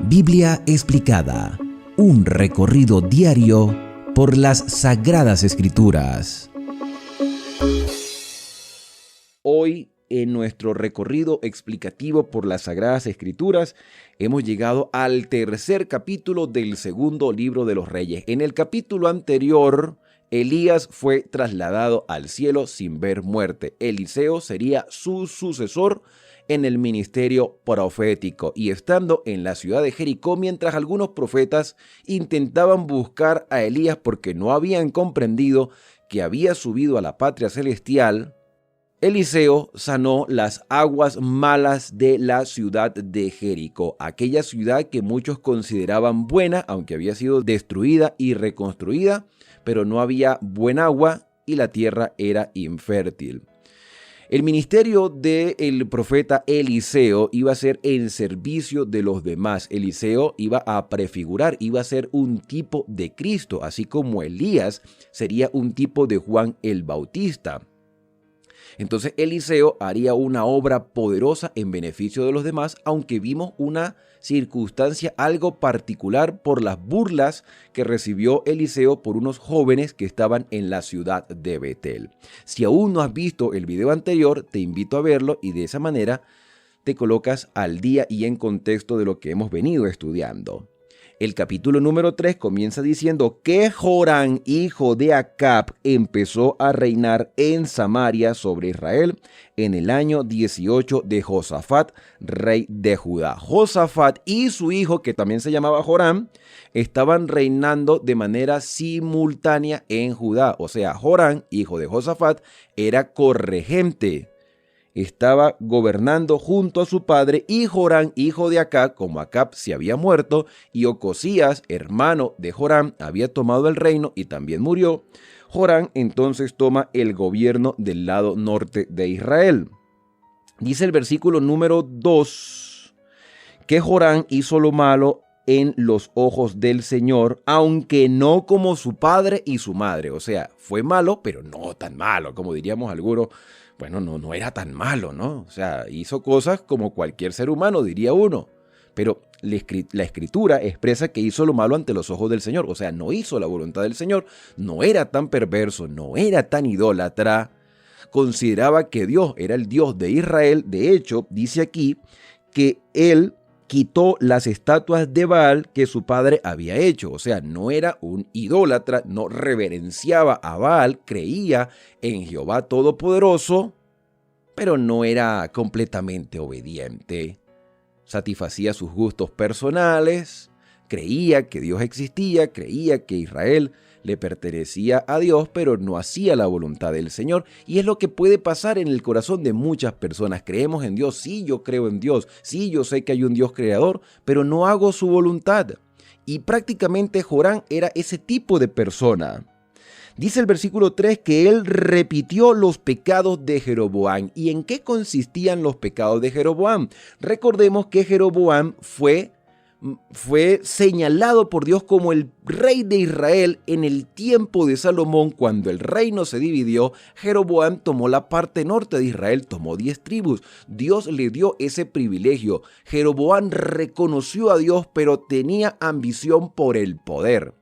Biblia explicada, un recorrido diario por las Sagradas Escrituras. Hoy, en nuestro recorrido explicativo por las Sagradas Escrituras, hemos llegado al tercer capítulo del segundo libro de los Reyes. En el capítulo anterior, Elías fue trasladado al cielo sin ver muerte. Eliseo sería su sucesor en el ministerio profético, y estando en la ciudad de Jericó, mientras algunos profetas intentaban buscar a Elías porque no habían comprendido que había subido a la patria celestial, Eliseo sanó las aguas malas de la ciudad de Jericó, aquella ciudad que muchos consideraban buena, aunque había sido destruida y reconstruida, pero no había buen agua y la tierra era infértil. El ministerio del profeta Eliseo iba a ser en servicio de los demás. Eliseo iba a prefigurar, iba a ser un tipo de Cristo, así como Elías sería un tipo de Juan el Bautista. Entonces Eliseo haría una obra poderosa en beneficio de los demás, aunque vimos una circunstancia algo particular por las burlas que recibió Eliseo por unos jóvenes que estaban en la ciudad de Betel. Si aún no has visto el video anterior, te invito a verlo y de esa manera te colocas al día y en contexto de lo que hemos venido estudiando. El capítulo número 3 comienza diciendo que Joram, hijo de Acab, empezó a reinar en Samaria sobre Israel en el año 18 de Josafat, rey de Judá. Josafat y su hijo, que también se llamaba Joram, estaban reinando de manera simultánea en Judá. O sea, Joram, hijo de Josafat, era corregente. Estaba gobernando junto a su padre, y Joram, hijo de Acab, como Acab se había muerto y Ocosías, hermano de Joram, había tomado el reino y también murió, Joram entonces toma el gobierno del lado norte de Israel. Dice el versículo número 2 que Joram hizo lo malo en los ojos del Señor, aunque no como su padre y su madre. O sea, fue malo, pero no tan malo, como diríamos algunos. Bueno, no era tan malo, ¿no? O sea, hizo cosas como cualquier ser humano, diría uno. Pero la Escritura expresa que hizo lo malo ante los ojos del Señor. O sea, no hizo la voluntad del Señor, no era tan perverso, no era tan idólatra. Consideraba que Dios era el Dios de Israel. De hecho, dice aquí que él quitó las estatuas de Baal que su padre había hecho. O sea, no era un idólatra, no reverenciaba a Baal, creía en Jehová Todopoderoso, pero no era completamente obediente. Satisfacía sus gustos personales, creía que Dios existía, creía que Israel le pertenecía a Dios, pero no hacía la voluntad del Señor. Y es lo que puede pasar en el corazón de muchas personas. Creemos en Dios, sí, yo creo en Dios, sí, yo sé que hay un Dios creador, pero no hago su voluntad. Y prácticamente Joram era ese tipo de persona. Dice el versículo 3 que él repitió los pecados de Jeroboam. ¿Y en qué consistían los pecados de Jeroboam? Recordemos que Jeroboam fue señalado por Dios como el rey de Israel en el tiempo de Salomón. Cuando el reino se dividió, Jeroboam tomó la parte norte de Israel, tomó 10 tribus. Dios le dio ese privilegio. Jeroboam reconoció a Dios, pero tenía ambición por el poder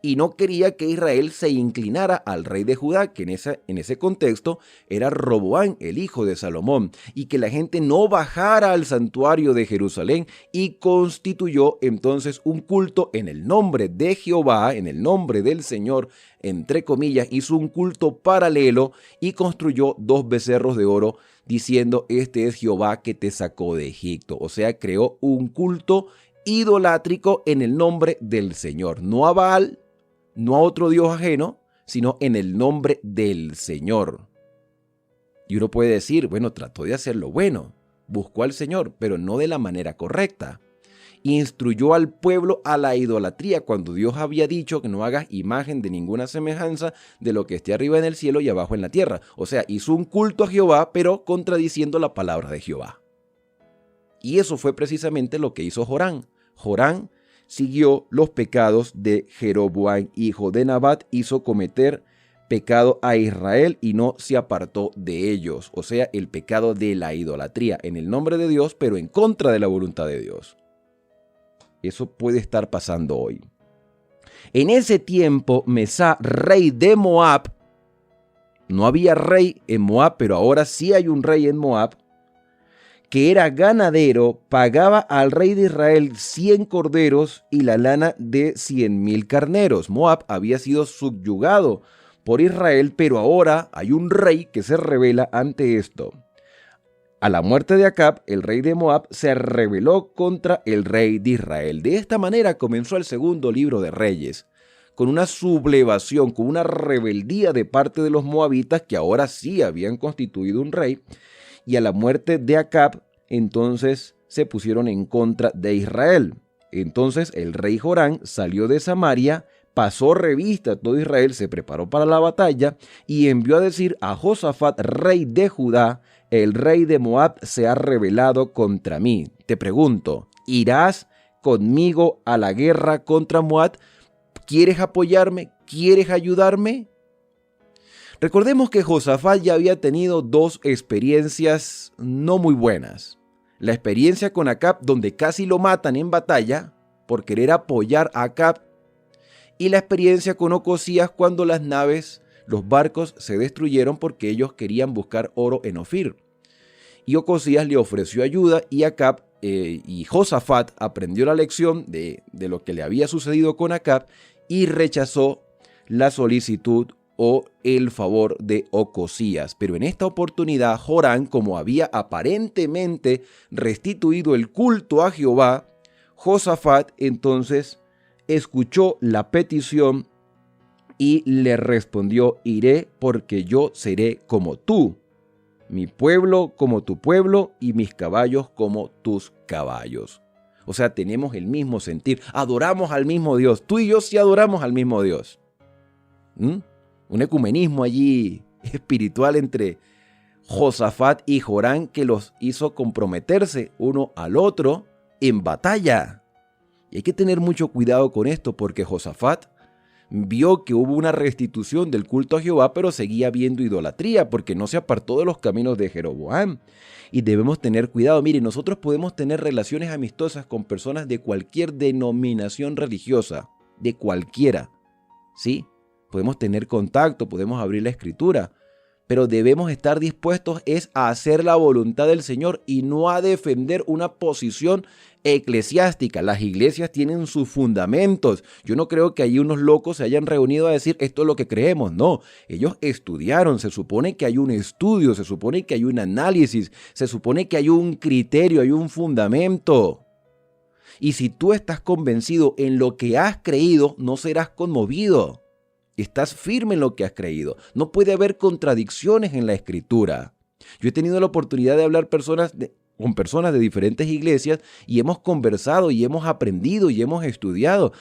y no quería que Israel se inclinara al rey de Judá, que en ese contexto era Roboam, el hijo de Salomón, y que la gente no bajara al santuario de Jerusalén, y constituyó entonces un culto en el nombre de Jehová, en el nombre del Señor, entre comillas, hizo un culto paralelo y construyó 2 becerros de oro, diciendo: este es Jehová que te sacó de Egipto. O sea, creó un culto idolátrico en el nombre del Señor, no a Baal, no a otro Dios ajeno, sino en el nombre del Señor. Y uno puede decir, bueno, trató de hacer lo bueno, buscó al Señor, pero no de la manera correcta. Instruyó al pueblo a la idolatría cuando Dios había dicho que no hagas imagen de ninguna semejanza de lo que esté arriba en el cielo y abajo en la tierra. O sea, hizo un culto a Jehová, pero contradiciendo la palabra de Jehová. Y eso fue precisamente lo que hizo Joram. Joram siguió los pecados de Jeroboam, hijo de Nabat, hizo cometer pecado a Israel y no se apartó de ellos. O sea, el pecado de la idolatría en el nombre de Dios, pero en contra de la voluntad de Dios. Eso puede estar pasando hoy. En ese tiempo, Mesá, rey de Moab, no había rey en Moab, pero ahora sí hay un rey en Moab, que era ganadero, pagaba al rey de Israel 100 corderos y la lana de 100,000 carneros. Moab había sido subyugado por Israel, pero ahora hay un rey que se rebela ante esto. A la muerte de Acab, el rey de Moab se rebeló contra el rey de Israel. De esta manera comenzó el segundo libro de Reyes, con una sublevación, con una rebeldía de parte de los moabitas que ahora sí habían constituido un rey. Y a la muerte de Acab, entonces se pusieron en contra de Israel. Entonces el rey Joram salió de Samaria, pasó revista a todo Israel, se preparó para la batalla y envió a decir a Josafat, rey de Judá: el rey de Moab se ha rebelado contra mí. Te pregunto, ¿irás conmigo a la guerra contra Moab? ¿Quieres apoyarme? ¿Quieres ayudarme? Recordemos que Josafat ya había tenido dos experiencias no muy buenas. La experiencia con Acab, donde casi lo matan en batalla por querer apoyar a Acab, y la experiencia con Ocosías cuando las naves, los barcos se destruyeron porque ellos querían buscar oro en Ofir. Y Ocosías le ofreció ayuda y Acab y Josafat aprendió la lección de lo que le había sucedido con Acab y rechazó la solicitud o el favor de Ocosías. Pero en esta oportunidad Joram, como había aparentemente restituido el culto a Jehová, Josafat entonces escuchó la petición y le respondió: iré porque yo seré como tú, mi pueblo como tu pueblo y mis caballos como tus caballos. O sea, tenemos el mismo sentir, adoramos al mismo Dios, tú y yo sí adoramos al mismo Dios. Un ecumenismo allí espiritual entre Josafat y Joram que los hizo comprometerse uno al otro en batalla. Y hay que tener mucho cuidado con esto porque Josafat vio que hubo una restitución del culto a Jehová, pero seguía habiendo idolatría porque no se apartó de los caminos de Jeroboam. Y debemos tener cuidado. Mire, nosotros podemos tener relaciones amistosas con personas de cualquier denominación religiosa, de cualquiera, ¿sí? Podemos tener contacto, podemos abrir la escritura, pero debemos estar dispuestos a hacer la voluntad del Señor y no a defender una posición eclesiástica. Las iglesias tienen sus fundamentos. Yo no creo que allí unos locos se hayan reunido a decir esto es lo que creemos. No, ellos estudiaron, se supone que hay un estudio, se supone que hay un análisis, se supone que hay un criterio, hay un fundamento. Y si tú estás convencido en lo que has creído, no serás conmovido. Estás firme en lo que has creído. No puede haber contradicciones en la escritura. Yo he tenido la oportunidad de hablar con personas de diferentes iglesias y hemos conversado y hemos aprendido y hemos estudiado.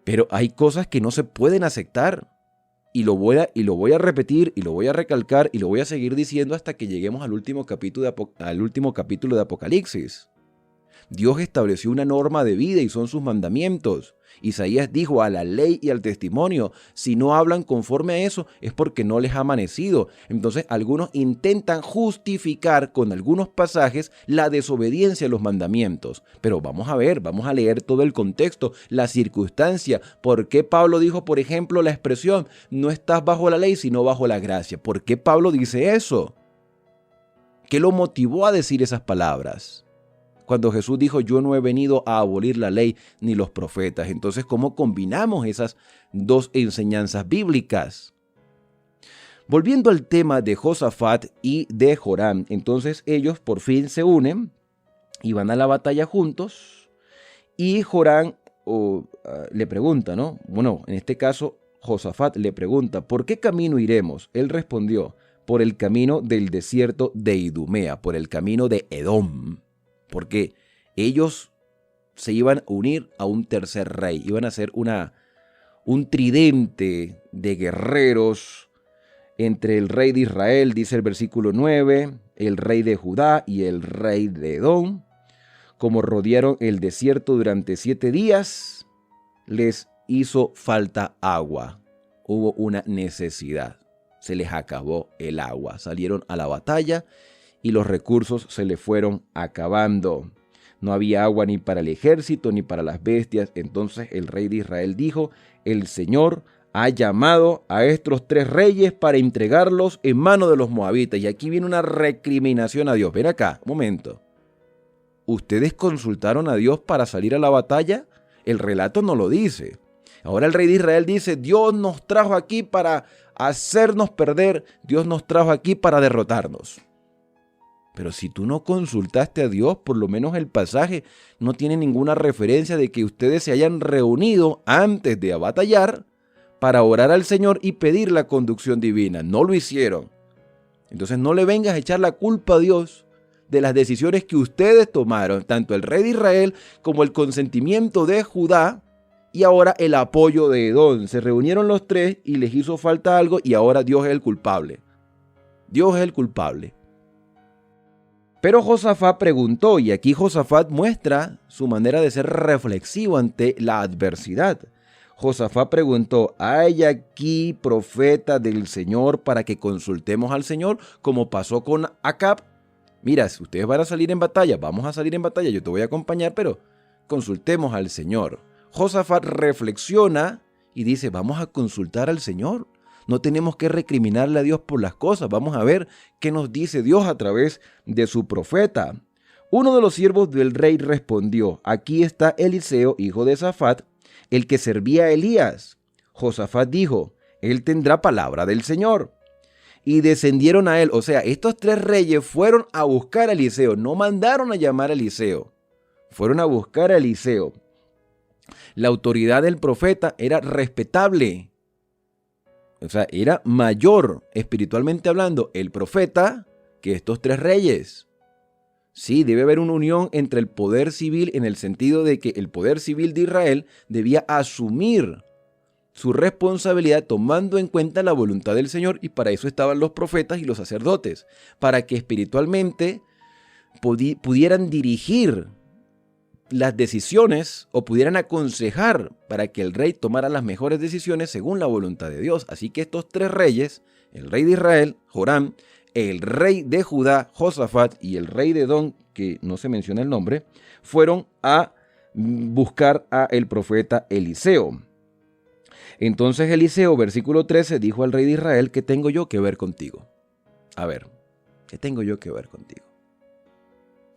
Pero hay cosas que no se pueden aceptar. Y lo voy a repetir y lo voy a recalcar y lo voy a seguir diciendo hasta que lleguemos al último capítulo de Apocalipsis. Dios estableció una norma de vida y son sus mandamientos. Isaías dijo: a la ley y al testimonio. Si no hablan conforme a eso es porque no les ha amanecido. Entonces algunos intentan justificar con algunos pasajes la desobediencia a los mandamientos. Pero vamos a leer todo el contexto, la circunstancia. ¿Por qué Pablo dijo, por ejemplo, la expresión no estás bajo la ley sino bajo la gracia? ¿Por qué Pablo dice eso? ¿Qué lo motivó a decir esas palabras? Cuando Jesús dijo: yo no he venido a abolir la ley ni los profetas. Entonces, ¿cómo combinamos esas dos enseñanzas bíblicas? Volviendo al tema de Josafat y de Joram, entonces ellos por fin se unen y van a la batalla juntos. Y Joram le pregunta, ¿no? Bueno, en este caso Josafat le pregunta: ¿por qué camino iremos? Él respondió: por el camino del desierto de Idumea, por el camino de Edom. Porque ellos se iban a unir a un tercer rey, iban a ser un tridente de guerreros entre el rey de Israel, dice el versículo 9, el rey de Judá y el rey de Edom. Como rodearon el desierto durante 7 días, les hizo falta agua. Hubo una necesidad, se les acabó el agua, salieron a la batalla y los recursos se le fueron acabando. No había agua ni para el ejército ni para las bestias. Entonces el rey de Israel dijo: el Señor ha llamado a estos 3 reyes para entregarlos en mano de los moabitas. Y aquí viene una recriminación a Dios. Ven acá, un momento. ¿Ustedes consultaron a Dios para salir a la batalla? El relato no lo dice. Ahora el rey de Israel dice: Dios nos trajo aquí para hacernos perder. Dios nos trajo aquí para derrotarnos. Pero si tú no consultaste a Dios, por lo menos el pasaje no tiene ninguna referencia de que ustedes se hayan reunido antes de batallar para orar al Señor y pedir la conducción divina. No lo hicieron. Entonces no le vengas a echar la culpa a Dios de las decisiones que ustedes tomaron, tanto el rey de Israel como el consentimiento de Judá y ahora el apoyo de Edom. Se reunieron los 3 y les hizo falta algo y ahora Dios es el culpable. Dios es el culpable. Pero Josafat preguntó, y aquí Josafat muestra su manera de ser reflexivo ante la adversidad. Josafat preguntó: ¿hay aquí profeta del Señor para que consultemos al Señor, como pasó con Acab? Mira, si ustedes van a salir en batalla, vamos a salir en batalla, yo te voy a acompañar, pero consultemos al Señor. Josafat reflexiona y dice: vamos a consultar al Señor. No tenemos que recriminarle a Dios por las cosas. Vamos a ver qué nos dice Dios a través de su profeta. Uno de los siervos del rey respondió: aquí está Eliseo, hijo de Safat, el que servía a Elías. Josafat dijo: él tendrá palabra del Señor. Y descendieron a él. O sea, estos 3 reyes fueron a buscar a Eliseo. No mandaron a llamar a Eliseo. Fueron a buscar a Eliseo. La autoridad del profeta era respetable. O sea, era mayor, espiritualmente hablando, el profeta que estos 3 reyes. Sí, debe haber una unión entre el poder civil en el sentido de que el poder civil de Israel debía asumir su responsabilidad tomando en cuenta la voluntad del Señor, y para eso estaban los profetas y los sacerdotes, para que espiritualmente pudieran dirigir las decisiones o pudieran aconsejar para que el rey tomara las mejores decisiones según la voluntad de Dios. Así que estos 3 reyes, el rey de Israel, Joram, el rey de Judá, Josafat, y el rey de Edom, que no se menciona el nombre, fueron a buscar a el profeta Eliseo. Entonces Eliseo, versículo 13, dijo al rey de Israel: ¿qué tengo yo que ver contigo? A ver, ¿qué tengo yo que ver contigo?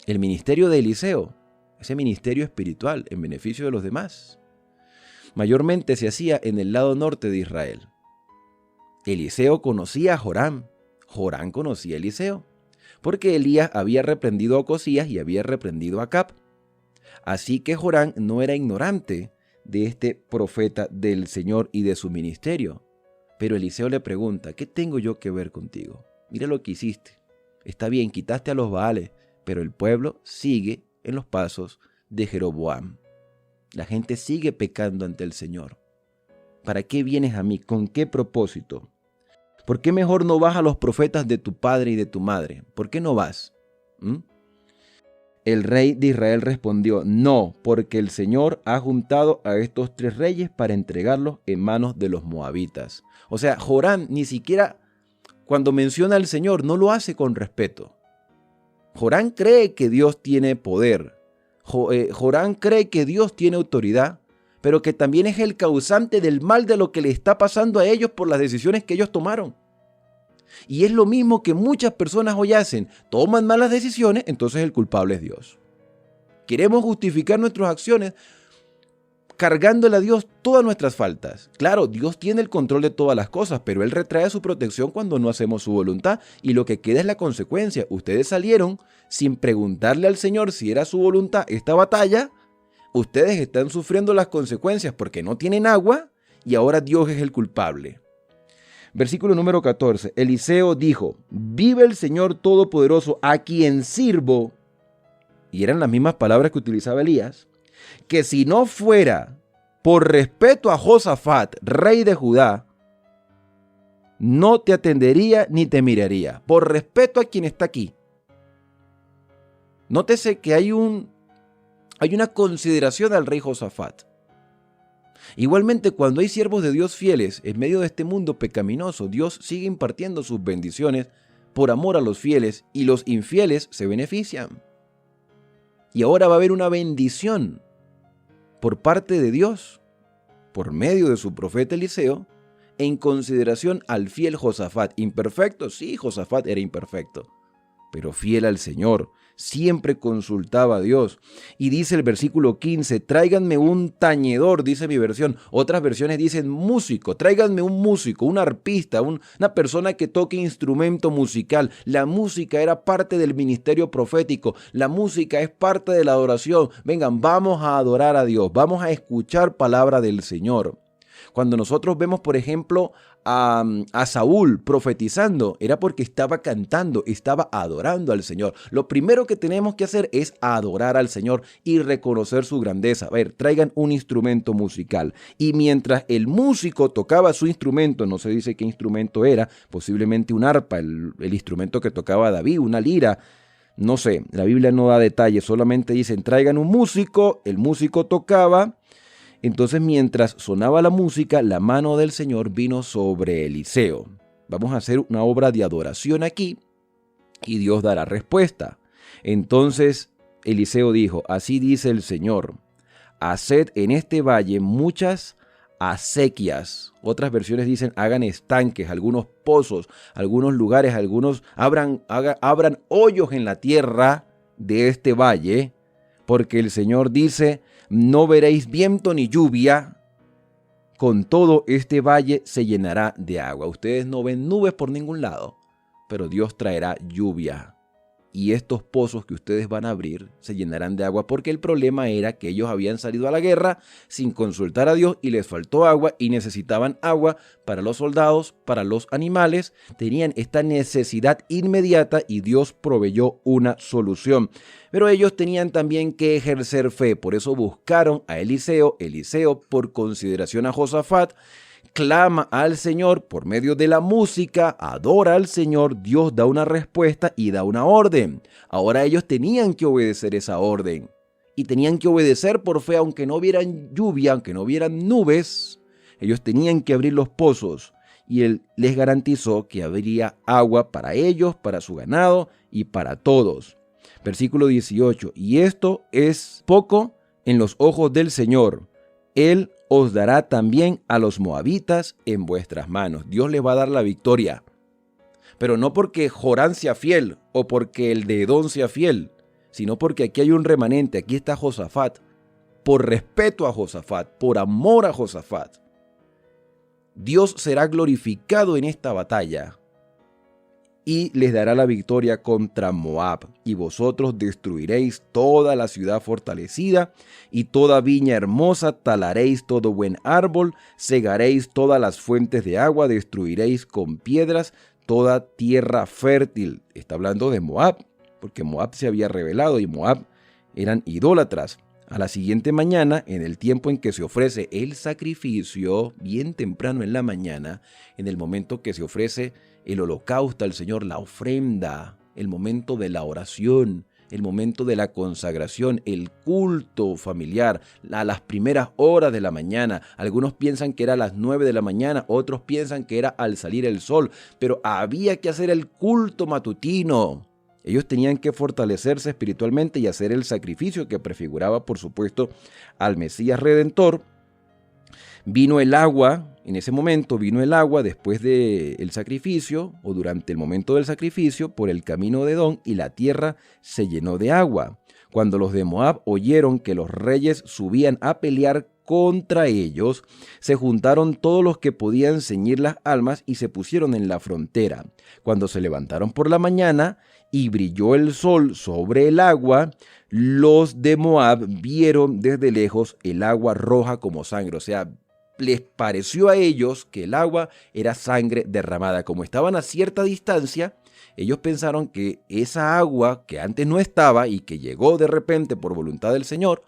El ministerio de Eliseo, ese ministerio espiritual en beneficio de los demás, mayormente se hacía en el lado norte de Israel. Eliseo conocía a Joram, Joram conocía a Eliseo, porque Elías había reprendido a Ocosías y había reprendido a Acab. Así que Joram no era ignorante de este profeta del Señor y de su ministerio. Pero Eliseo le pregunta: ¿qué tengo yo que ver contigo? Mira lo que hiciste. Está bien, quitaste a los Baales, pero el pueblo sigue en los pasos de Jeroboam. La gente sigue pecando ante el Señor. ¿Para qué vienes a mí? ¿Con qué propósito? ¿Por qué mejor no vas a los profetas de tu padre y de tu madre? ¿Por qué no vas? El rey de Israel respondió: no, porque el Señor ha juntado a estos 3 reyes para entregarlos en manos de los moabitas. O sea, Joram ni siquiera cuando menciona al Señor no lo hace con respeto. Joram cree que Dios tiene poder. Joram cree que Dios tiene autoridad, pero que también es el causante del mal de lo que le está pasando a ellos por las decisiones que ellos tomaron. Y es lo mismo que muchas personas hoy hacen: toman malas decisiones, entonces el culpable es Dios. Queremos justificar nuestras acciones cargándole a Dios todas nuestras faltas. Claro, Dios tiene el control de todas las cosas, pero Él retrae su protección cuando no hacemos su voluntad, y lo que queda es la consecuencia. Ustedes salieron sin preguntarle al Señor si era su voluntad esta batalla. Ustedes están sufriendo las consecuencias porque no tienen agua, y ahora Dios es el culpable. Versículo número 14. Eliseo dijo: vive el Señor Todopoderoso, a quien sirvo, y eran las mismas palabras que utilizaba Elías, que si no fuera por respeto a Josafat, rey de Judá, no te atendería ni te miraría. Por respeto a quien está aquí. Nótese que hay una consideración al rey Josafat. Igualmente, cuando hay siervos de Dios fieles en medio de este mundo pecaminoso, Dios sigue impartiendo sus bendiciones por amor a los fieles, y los infieles se benefician. Y ahora va a haber una bendición por parte de Dios, por medio de su profeta Eliseo, en consideración al fiel Josafat. ¿Imperfecto? Sí, Josafat era imperfecto, pero fiel al Señor. Siempre consultaba a Dios. Y dice el versículo 15, tráiganme un tañedor, dice mi versión. Otras versiones dicen músico. Tráiganme un músico, un arpista, una persona que toque instrumento musical. La música era parte del ministerio profético. La música es parte de la adoración. Vengan, vamos a adorar a Dios. Vamos a escuchar palabra del Señor. Cuando nosotros vemos, por ejemplo, a Saúl profetizando, era porque estaba cantando, estaba adorando al Señor. Lo primero que tenemos que hacer es adorar al Señor y reconocer su grandeza. A ver, traigan un instrumento musical. Y mientras el músico tocaba su instrumento, no se dice qué instrumento era, posiblemente un arpa, el instrumento que tocaba David, una lira. No sé, la Biblia no da detalles, solamente dicen traigan un músico, el músico tocaba. Entonces, mientras sonaba la música, la mano del Señor vino sobre Eliseo. Vamos a hacer una obra de adoración aquí y Dios dará respuesta. Entonces, Eliseo dijo, así dice el Señor, haced en este valle muchas acequias. Otras versiones dicen, hagan estanques, algunos pozos, algunos lugares, abran hoyos en la tierra de este valle, porque el Señor dice, no veréis viento ni lluvia, con todo este valle se llenará de agua. Ustedes no ven nubes por ningún lado, pero Dios traerá lluvia. Y estos pozos que ustedes van a abrir se llenarán de agua, porque el problema era que ellos habían salido a la guerra sin consultar a Dios y les faltó agua y necesitaban agua para los soldados, para los animales. Tenían esta necesidad inmediata y Dios proveyó una solución. Pero ellos tenían también que ejercer fe, por eso buscaron a Eliseo. Eliseo, por consideración a Josafat, clama al Señor por medio de la música, adora al Señor, Dios da una respuesta y da una orden. Ahora ellos tenían que obedecer esa orden y tenían que obedecer por fe, aunque no vieran lluvia, aunque no vieran nubes. Ellos tenían que abrir los pozos y Él les garantizó que habría agua para ellos, para su ganado y para todos. Versículo 18, y esto es poco en los ojos del Señor. Él os dará también a los moabitas en vuestras manos. Dios les va a dar la victoria. Pero no porque Jorán sea fiel o porque el de Edom sea fiel, sino porque aquí hay un remanente, aquí está Josafat. Por respeto a Josafat, por amor a Josafat, Dios será glorificado en esta batalla y les dará la victoria contra Moab. Y vosotros destruiréis toda la ciudad fortalecida y toda viña hermosa, talaréis todo buen árbol, cegaréis todas las fuentes de agua, destruiréis con piedras toda tierra fértil. Está hablando de Moab, porque Moab se había rebelado y Moab eran idólatras. A la siguiente mañana, en el tiempo en que se ofrece el sacrificio, bien temprano en la mañana, en el momento que se ofrece el holocausto al Señor, la ofrenda, el momento de la oración, el momento de la consagración, el culto familiar, a las primeras horas de la mañana. Algunos piensan que era a las 9 de la mañana, otros piensan que era al salir el sol, pero había que hacer el culto matutino. Ellos tenían que fortalecerse espiritualmente y hacer el sacrificio que prefiguraba, por supuesto, al Mesías Redentor. Vino el agua, en ese momento vino el agua después del sacrificio o durante el momento del sacrificio por el camino de Edom y la tierra se llenó de agua. Cuando los de Moab oyeron que los reyes subían a pelear contra ellos, se juntaron todos los que podían ceñir las almas y se pusieron en la frontera. Cuando se levantaron por la mañana y brilló el sol sobre el agua, los de Moab vieron desde lejos el agua roja como sangre, o sea, les pareció a ellos que el agua era sangre derramada. Como estaban a cierta distancia, ellos pensaron que esa agua que antes no estaba y que llegó de repente por voluntad del Señor,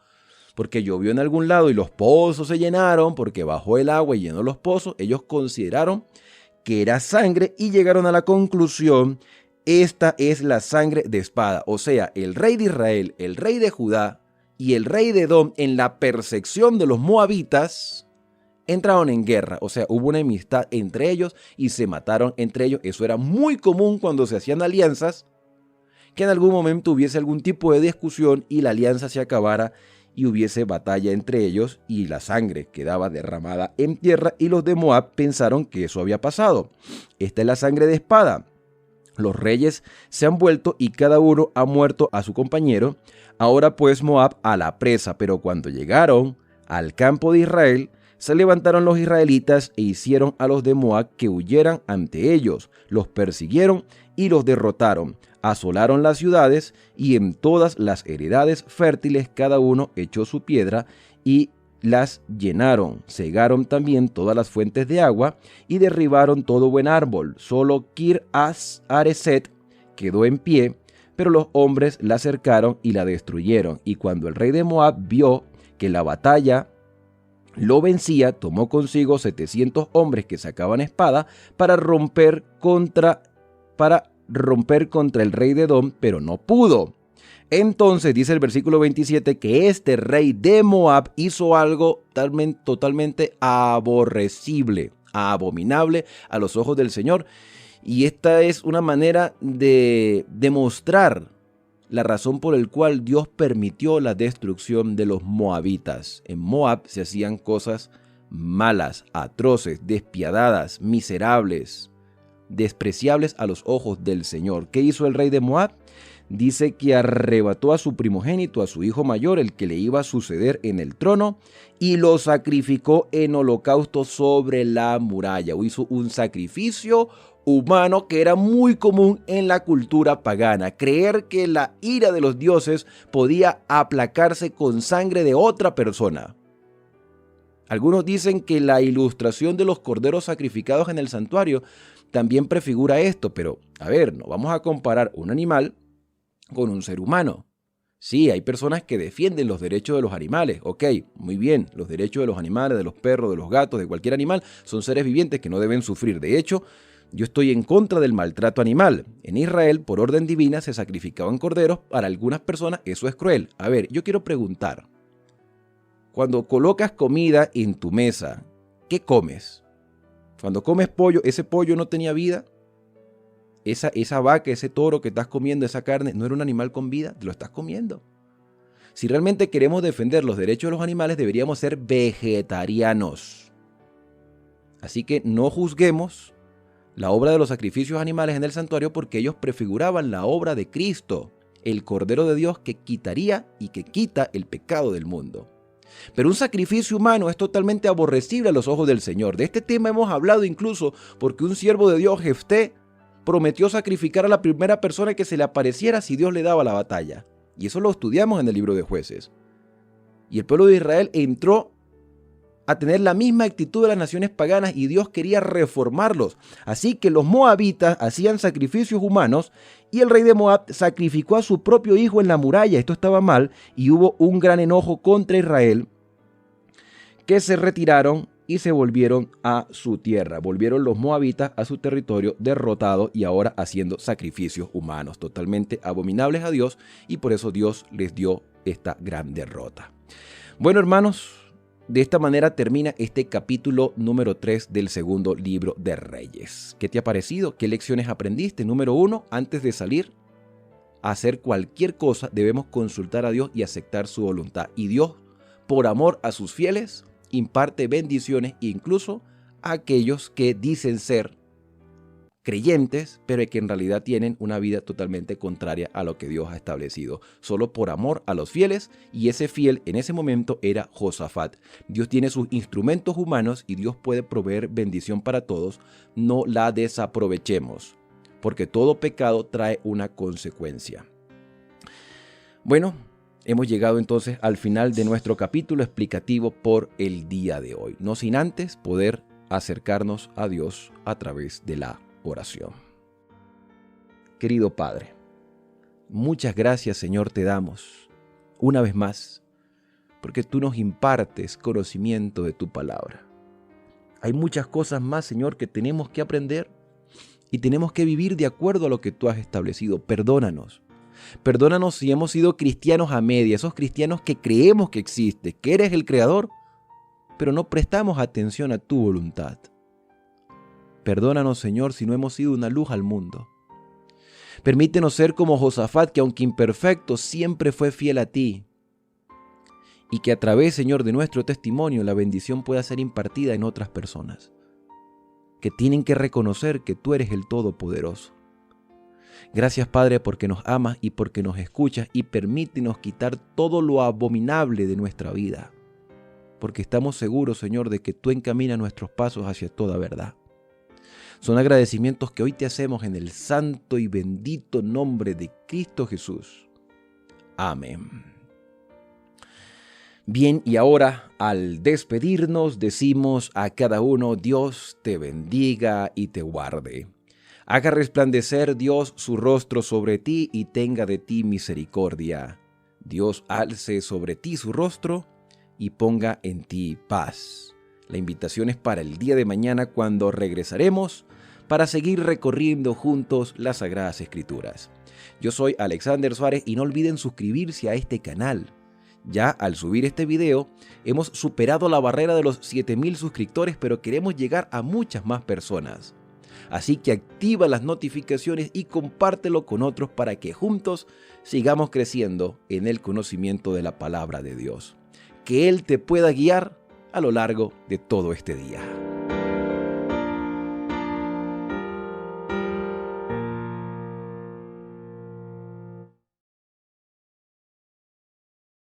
porque llovió en algún lado y los pozos se llenaron, porque bajó el agua y llenó los pozos, ellos consideraron que era sangre y llegaron a la conclusión: esta es la sangre de espada. O sea, el rey de Israel, el rey de Judá y el rey de Edom, en la persecución de los moabitas, entraron en guerra. O sea, hubo una enemistad entre ellos y se mataron entre ellos. Eso era muy común cuando se hacían alianzas que en algún momento hubiese algún tipo de discusión y la alianza se acabara y hubiese batalla entre ellos y la sangre quedaba derramada en tierra, y los de Moab pensaron que eso había pasado. Esta es la sangre de espada. Los reyes se han vuelto y cada uno ha muerto a su compañero. Ahora pues Moab a la presa. Pero cuando llegaron al campo de Israel, se levantaron los israelitas e hicieron a los de Moab que huyeran ante ellos. Los persiguieron y los derrotaron. Asolaron las ciudades y en todas las heredades fértiles cada uno echó su piedra y las llenaron. Cegaron también todas las fuentes de agua y derribaron todo buen árbol. Solo Kir-Hareset quedó en pie, pero los hombres la cercaron y la destruyeron. Y cuando el rey de Moab vio que la batalla lo vencía, tomó consigo 700 hombres que sacaban espada para romper contra el rey de Edom, pero no pudo. Entonces dice el versículo 27 que este rey de Moab hizo algo totalmente aborrecible, abominable a los ojos del Señor. Y esta es una manera de demostrar la razón por la cual Dios permitió la destrucción de los moabitas. En Moab se hacían cosas malas, atroces, despiadadas, miserables, despreciables a los ojos del Señor. ¿Qué hizo el rey de Moab? Dice que arrebató a su primogénito, a su hijo mayor, el que le iba a suceder en el trono, y lo sacrificó en holocausto sobre la muralla. O hizo un sacrificio humano que era muy común en la cultura pagana. Creer que la ira de los dioses podía aplacarse con sangre de otra persona. Algunos dicen que la ilustración de los corderos sacrificados en el santuario también prefigura esto, pero a ver, no vamos a comparar un animal con un ser humano. Sí, hay personas que defienden los derechos de los animales. Ok, muy bien, los derechos de los animales, de los perros, de los gatos, de cualquier animal, son seres vivientes que no deben sufrir. De hecho, yo estoy en contra del maltrato animal. En Israel, por orden divina, se sacrificaban corderos. Para algunas personas eso es cruel. A ver, yo quiero preguntar. Cuando colocas comida en tu mesa, ¿qué comes? Cuando comes pollo, ¿ese pollo no tenía vida? Esa vaca, ese toro que estás comiendo, esa carne, ¿no era un animal con vida? Te lo estás comiendo. Si realmente queremos defender los derechos de los animales, deberíamos ser vegetarianos. Así que no juzguemos la obra de los sacrificios animales en el santuario, porque ellos prefiguraban la obra de Cristo, el Cordero de Dios que quitaría y que quita el pecado del mundo. Pero un sacrificio humano es totalmente aborrecible a los ojos del Señor. De este tema hemos hablado incluso porque un siervo de Dios, Jefté, prometió sacrificar a la primera persona que se le apareciera si Dios le daba la batalla. Y eso lo estudiamos en el libro de Jueces. Y el pueblo de Israel entró a tener la misma actitud de las naciones paganas y Dios quería reformarlos. Así que los moabitas hacían sacrificios humanos y el rey de Moab sacrificó a su propio hijo en la muralla. Esto estaba mal y hubo un gran enojo contra Israel, que se retiraron y se volvieron a su tierra. Volvieron los moabitas a su territorio derrotados y ahora haciendo sacrificios humanos totalmente abominables a Dios, y por eso Dios les dio esta gran derrota. Bueno, hermanos, de esta manera termina este capítulo número 3 del segundo libro de Reyes. ¿Qué te ha parecido? ¿Qué lecciones aprendiste? Número 1, antes de salir a hacer cualquier cosa, debemos consultar a Dios y aceptar su voluntad. Y Dios, por amor a sus fieles, imparte bendiciones incluso a aquellos que dicen ser creyentes, pero que en realidad tienen una vida totalmente contraria a lo que Dios ha establecido, solo por amor a los fieles. Y ese fiel en ese momento era Josafat. Dios tiene sus instrumentos humanos y Dios puede proveer bendición para todos. No la desaprovechemos, porque todo pecado trae una consecuencia. Bueno, hemos llegado entonces al final de nuestro capítulo explicativo por el día de hoy, no sin antes poder acercarnos a Dios a través de la oración. Querido Padre, muchas gracias, Señor, te damos una vez más, porque tú nos impartes conocimiento de tu palabra. Hay muchas cosas más, Señor, que tenemos que aprender y tenemos que vivir de acuerdo a lo que tú has establecido. Perdónanos. Perdónanos si hemos sido cristianos a media, esos cristianos que creemos que existes, que eres el Creador, pero no prestamos atención a tu voluntad. Perdónanos, Señor, si no hemos sido una luz al mundo. Permítenos ser como Josafat, que aunque imperfecto, siempre fue fiel a ti. Y que a través, Señor, de nuestro testimonio, la bendición pueda ser impartida en otras personas, que tienen que reconocer que tú eres el Todopoderoso. Gracias, Padre, porque nos amas y porque nos escuchas, y permítenos quitar todo lo abominable de nuestra vida, porque estamos seguros, Señor, de que tú encaminas nuestros pasos hacia toda verdad. Son agradecimientos que hoy te hacemos en el santo y bendito nombre de Cristo Jesús. Amén. Bien, y ahora al despedirnos decimos a cada uno: Dios te bendiga y te guarde. Haga resplandecer Dios su rostro sobre ti y tenga de ti misericordia. Dios alce sobre ti su rostro y ponga en ti paz. La invitación es para el día de mañana, cuando regresaremos para seguir recorriendo juntos las Sagradas Escrituras. Yo soy Alexander Suárez y no olviden suscribirse a este canal. Ya al subir este video hemos superado la barrera de los 7,000 suscriptores, pero queremos llegar a muchas más personas. Así que activa las notificaciones y compártelo con otros para que juntos sigamos creciendo en el conocimiento de la palabra de Dios. Que Él te pueda guiar a lo largo de todo este día.